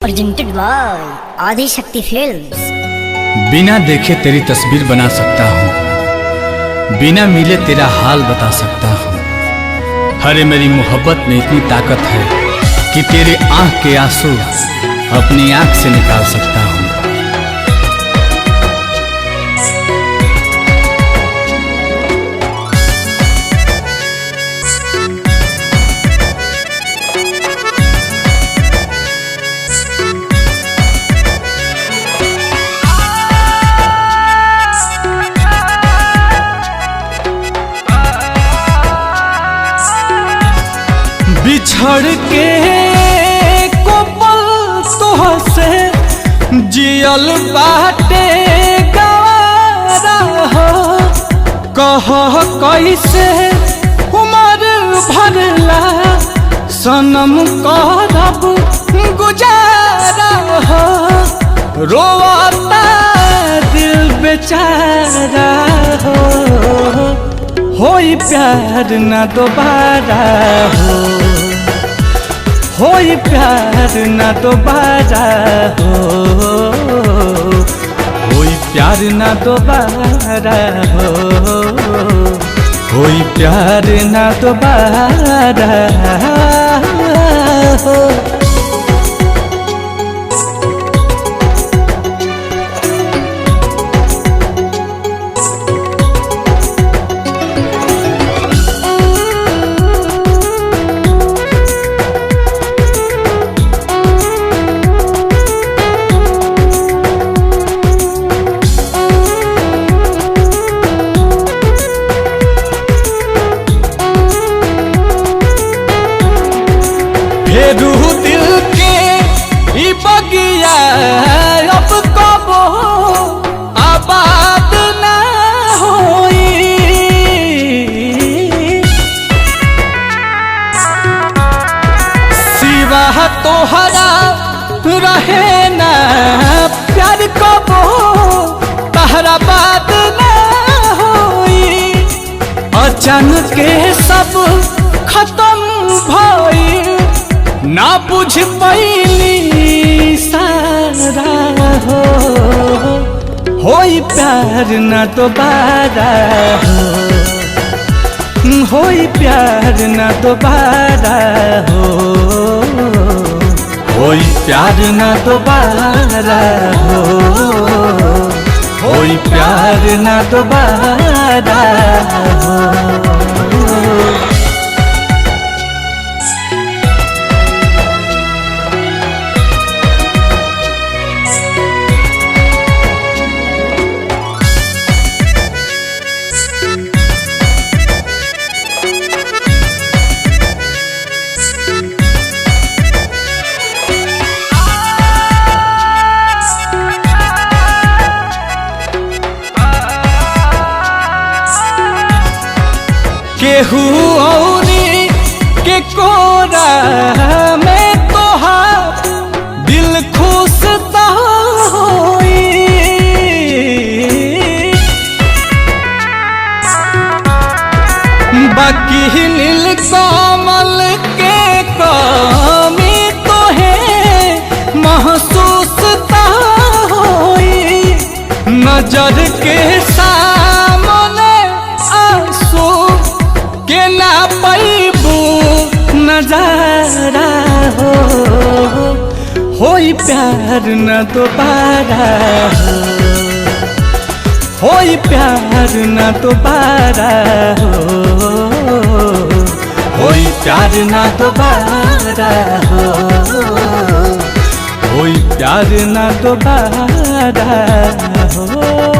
Presented by Adishakti films. बिना देखे तेरी तस्वीर बना सकता हूँ, बिना मिले तेरा हाल बता सकता हूँ। अरे मेरी मोहब्बत में इतनी ताकत है कि तेरे आँख के आंसू अपनी आँख से निकाल सकता हूँ। बिछड़ के को पल तोह से जियल बाटे गवारा हो। कह कैसे उमर भरला सनम करब गुजारा हो। रोता दिल बेचारा हो, होई प्यार न दोबारा हो, होई प्यार न दोबारा हो, होई प्यार न दोबारा हो, होई प्यार न दोबारा हो। फेरू दिल के ई बगिया अब कबो आबाद ना होई। सिवा तोहरा रहे ना प्यार कबो तहरा बात ना होई। अचानक के सब खत्म भई, ना बुझ पैली सारा हो। होई प्यार न दोबारा हो, होई प्यार न दोबारा हो, होई प्यार न दोबारा हो, होई प्यार न दोबारा हो। केहू औरी के कोरा में तोहार दिल खुश ता होई। बाकी नील कमल के कमी तोहे महसूस ता होई। नजर के सामने आंसू के ना पैबू नजारा हो। होई प्यार न दोबारा हो, होई प्यार न दोबारा हो, होई प्यार न दोबारा हो, होई प्यार न दोबारा हो।